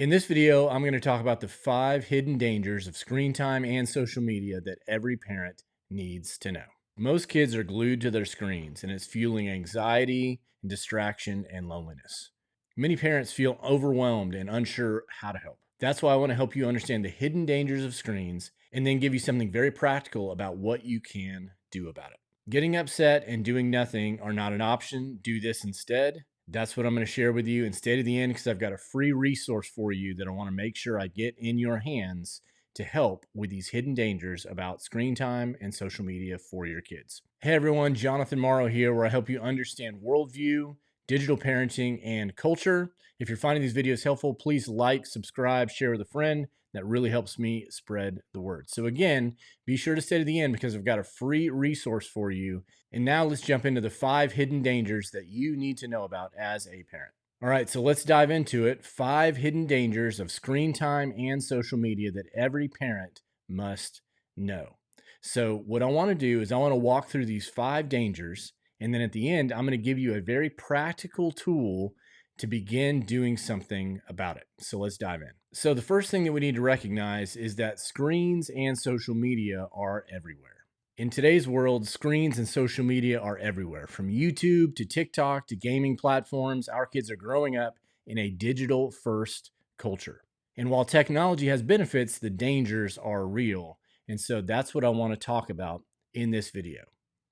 In this video, I'm going to talk about the 5 hidden dangers of screen time and social media that every parent needs to know. Most kids are glued to their screens, and it's fueling anxiety, distraction, and loneliness. Many parents feel overwhelmed and unsure how to help. That's why I want to help you understand the hidden dangers of screens and then give you something very practical about what you can do about it. Getting upset and doing nothing are not an option. Do this instead. That's what I'm going to share with you and stay to the end because I've got a free resource for you that I want to make sure I get in your hands to help with these hidden dangers about screen time and social media for your kids. Hey everyone, Jonathan Morrow here, where I help you understand worldview, digital parenting, and culture. If you're finding these videos helpful, please like, subscribe, share with a friend. That really helps me spread the word. So again, be sure to stay to the end because I've got a free resource for you. And now let's jump into the 5 hidden dangers that you need to know about as a parent. All right, so let's dive into it. 5 hidden dangers of screen time and social media that every parent must know. So what I want to do is I want to walk through these 5 dangers, and then at the end, I'm going to give you a very practical tool to begin doing something about it. So let's dive in. So the first thing that we need to recognize is that screens and social media are everywhere. In today's world, screens and social media are everywhere. From YouTube to TikTok to gaming platforms, our kids are growing up in a digital first culture. And while technology has benefits, the dangers are real. And so that's what I want to talk about in this video.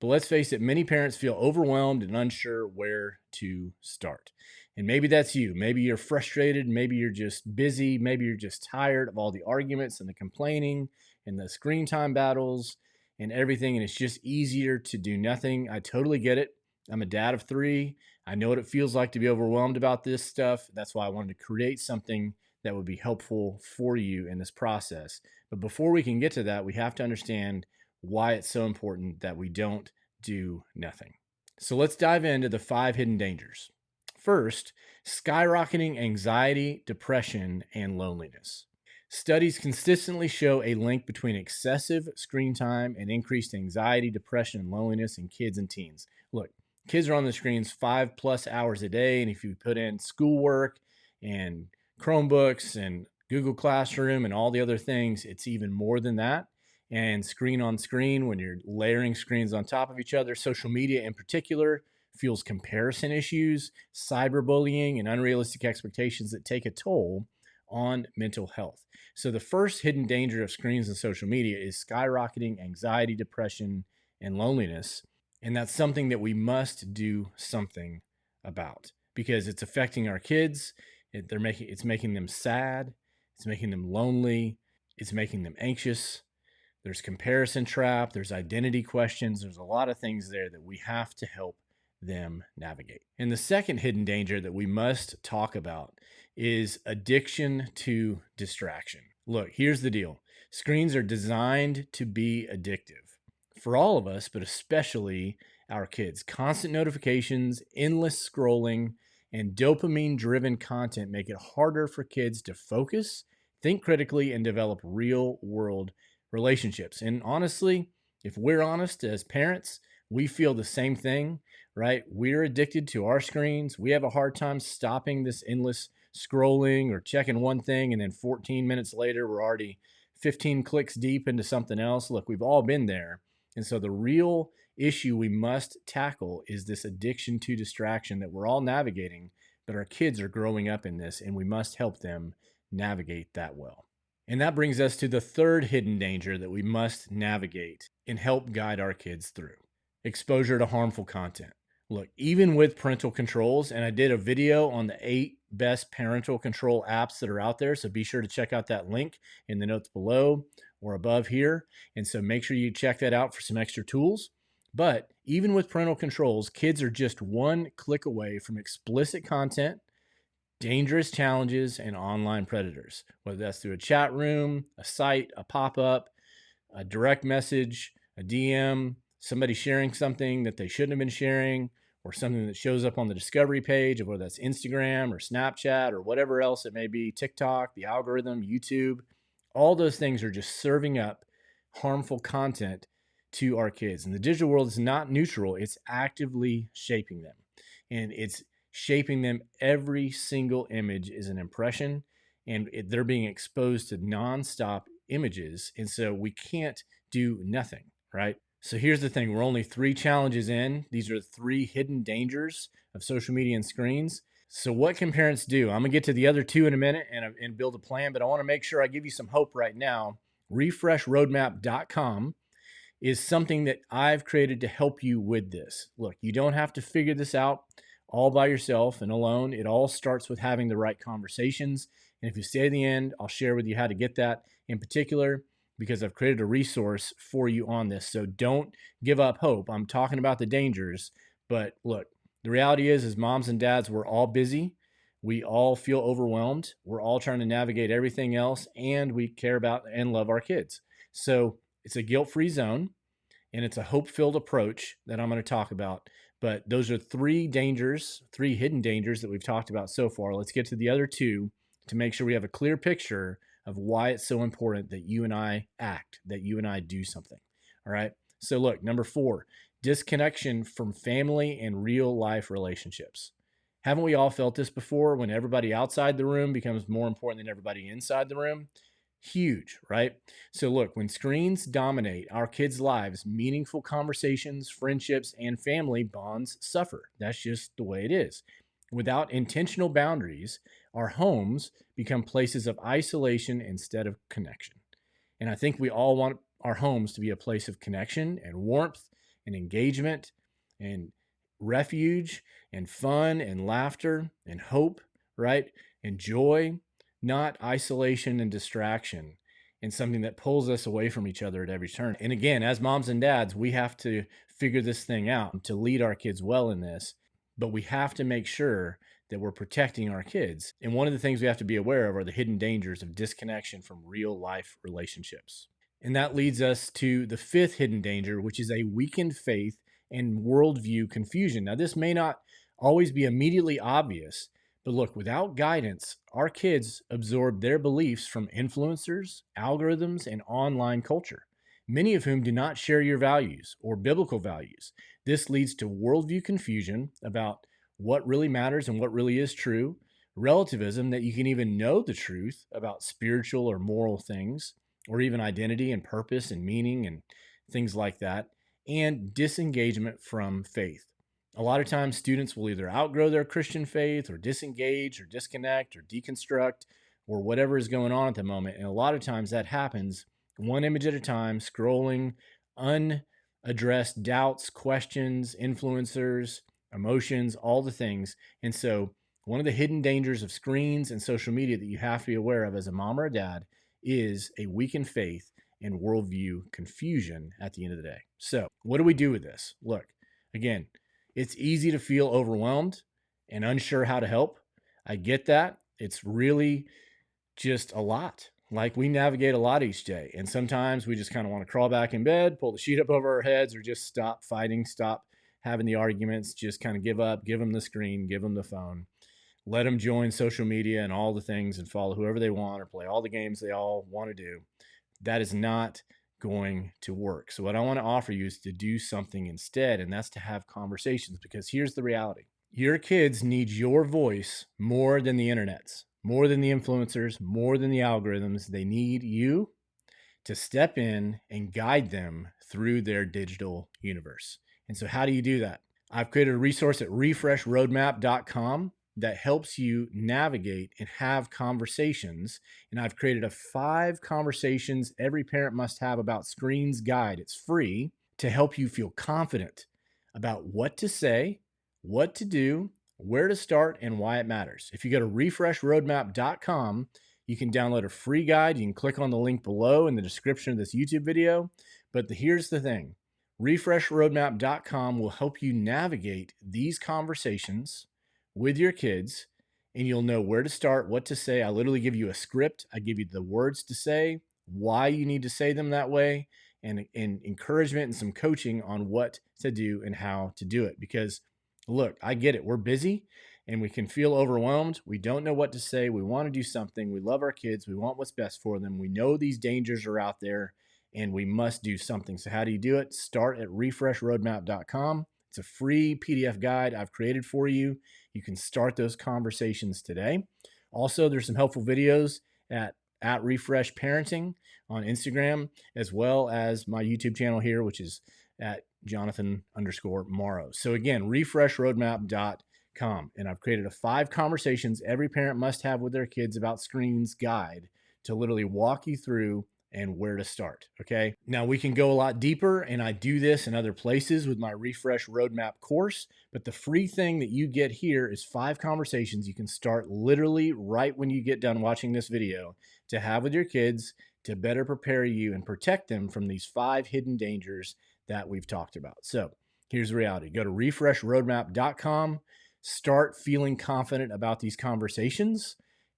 But let's face it, many parents feel overwhelmed and unsure where to start. And maybe that's you. Maybe you're frustrated. Maybe you're just busy. Maybe you're just tired of all the arguments and the complaining and the screen time battles and everything. And it's just easier to do nothing. I totally get it. I'm a dad of 3. I know what it feels like to be overwhelmed about this stuff. That's why I wanted to create something that would be helpful for you in this process. But before we can get to that, we have to understand why it's so important that we don't do nothing. So let's dive into the 5 hidden dangers. First, skyrocketing anxiety, depression, and loneliness. Studies consistently show a link between excessive screen time and increased anxiety, depression, and loneliness in kids and teens. Look, kids are on the screens 5+ hours a day, and if you put in schoolwork and Chromebooks and Google Classroom and all the other things, it's even more than that. And screen on screen, when you're layering screens on top of each other, social media in particular fuels comparison issues, cyberbullying, and unrealistic expectations that take a toll on mental health. So the first hidden danger of screens and social media is skyrocketing anxiety, depression, and loneliness. And that's something that we must do something about because it's affecting our kids. It's making them sad. It's making them lonely. It's making them anxious. There's comparison trap. There's identity questions. There's a lot of things there that we have to help them navigate. And the second hidden danger that we must talk about is addiction to distraction. Look, here's the deal. Screens are designed to be addictive for all of us, but especially our kids. Constant notifications, endless scrolling, and dopamine-driven content make it harder for kids to focus, think critically, and develop real-world relationships. And honestly, if we're honest as parents, we feel the same thing, right? We're addicted to our screens. We have a hard time stopping this endless scrolling or checking one thing, and then 14 minutes later, we're already 15 clicks deep into something else. Look, we've all been there. And so the real issue we must tackle is this addiction to distraction that we're all navigating, but our kids are growing up in this, and we must help them navigate that well. And that brings us to the third hidden danger that we must navigate and help guide our kids through: exposure to harmful content. Look, even with parental controls, and I did a video on the 8 best parental control apps that are out there, so be sure to check out that link in the notes below or above here. And so make sure you check that out for some extra tools. But even with parental controls, kids are just one click away from explicit content, dangerous challenges, and online predators, whether that's through a chat room, a site, a pop-up, a direct message, a DM, somebody sharing something that they shouldn't have been sharing, or something that shows up on the discovery page of whether that's Instagram or Snapchat or whatever else it may be, TikTok, the algorithm, YouTube. All those things are just serving up harmful content to our kids. And the digital world is not neutral. It's actively shaping them. And it's shaping them. Every single image is an impression, and they're being exposed to nonstop images. And so we can't do nothing, right? So here's the thing, we're only 3 challenges in. These are 3 hidden dangers of social media and screens. So what can parents do? I'm gonna get to the other 2 in a minute and build a plan, but I wanna make sure I give you some hope right now. Refreshroadmap.com is something that I've created to help you with this. Look, you don't have to figure this out all by yourself and alone. It all starts with having the right conversations. And if you stay to the end, I'll share with you how to get that in particular, because I've created a resource for you on this. So don't give up hope. I'm talking about the dangers, but look, the reality is moms and dads, we're all busy. We all feel overwhelmed. We're all trying to navigate everything else, and we care about and love our kids. So it's a guilt-free zone, and it's a hope-filled approach that I'm going to talk about. But those are 3 dangers, 3 hidden dangers that we've talked about so far. Let's get to the other 2 to make sure we have a clear picture of why it's so important that you and I act, that you and I do something. All right. So look, number 4, disconnection from family and real life relationships. Haven't we all felt this before, when everybody outside the room becomes more important than everybody inside the room? Huge, right? So look, when screens dominate our kids' lives, meaningful conversations, friendships, and family bonds suffer. That's just the way it is. Without intentional boundaries, our homes become places of isolation instead of connection. And I think we all want our homes to be a place of connection and warmth and engagement and refuge and fun and laughter and hope, right? And joy, not isolation and distraction, and something that pulls us away from each other at every turn. And again, as moms and dads, we have to figure this thing out to lead our kids well in this, but we have to make sure that we're protecting our kids. And one of the things we have to be aware of are the hidden dangers of disconnection from real life relationships. And that leads us to the 5th hidden danger, which is a weakened faith and worldview confusion. Now, this may not always be immediately obvious, but look, without guidance, our kids absorb their beliefs from influencers, algorithms, and online culture, many of whom do not share your values or biblical values. This leads to worldview confusion about what really matters and what really is true, relativism, that you can even know the truth about spiritual or moral things, or even identity and purpose and meaning and things like that, and disengagement from faith. A lot of times students will either outgrow their Christian faith or disengage or disconnect or deconstruct or whatever is going on at the moment. And a lot of times that happens one image at a time, scrolling unaddressed doubts, questions, influencers, emotions, all the things. And so one of the hidden dangers of screens and social media that you have to be aware of as a mom or a dad is a weakened faith and worldview confusion at the end of the day. So what do we do with this? Look, again, it's easy to feel overwhelmed and unsure how to help. I get that. It's really just a lot. Like, we navigate a lot each day. And sometimes we just kind of want to crawl back in bed, pull the sheet up over our heads, or just stop fighting, stop having the arguments, just kind of give up, give them the screen, give them the phone, let them join social media and all the things and follow whoever they want or play all the games they all want to do. That is not going to work. So what I want to offer you is to do something instead, and that's to have conversations, because here's the reality. Your kids need your voice more than the internet's, more than the influencers, more than the algorithms. They need you to step in and guide them through their digital universe. And so how do you do that? I've created a resource at refreshroadmap.com that helps you navigate and have conversations. And I've created a 5 conversations every parent must have about screens guide. It's free to help you feel confident about what to say, what to do, where to start, and why it matters. If you go to refreshroadmap.com, you can download a free guide. You can click on the link below in the description of this YouTube video. But here's the thing. Refreshroadmap.com will help you navigate these conversations with your kids, and you'll know where to start, what to say. I literally give you a script. I give you the words to say, why you need to say them that way, and encouragement and some coaching on what to do and how to do it. Because look, I get it. We're busy and we can feel overwhelmed. We don't know what to say. We want to do something. We love our kids. We want what's best for them. We know these dangers are out there and we must do something. So how do you do it? Start at refreshroadmap.com. It's a free PDF guide I've created for you. You can start those conversations today. Also, there's some helpful videos at Refresh Parenting on Instagram, as well as my YouTube channel here, which is at Jonathan_Morrow. So again, refreshroadmap.com. And I've created a 5 conversations every parent must have with their kids about screens guide to literally walk you through and where to start. Okay. Now we can go a lot deeper, and I do this in other places with my Refresh Roadmap course. But the free thing that you get here is 5 conversations you can start literally right when you get done watching this video to have with your kids to better prepare you and protect them from these 5 hidden dangers that we've talked about. So here's the reality. Go to refreshroadmap.com, start feeling confident about these conversations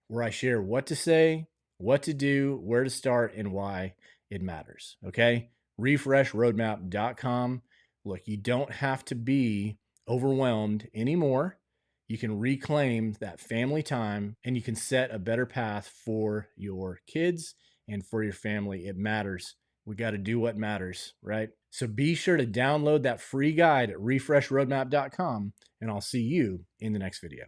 where I share what to say, what to do, where to start, and why it matters. Okay. Refreshroadmap.com. Look, you don't have to be overwhelmed anymore. You can reclaim that family time, and you can set a better path for your kids and for your family. It matters. We got to do what matters, right? So be sure to download that free guide at refreshroadmap.com, and I'll see you in the next video.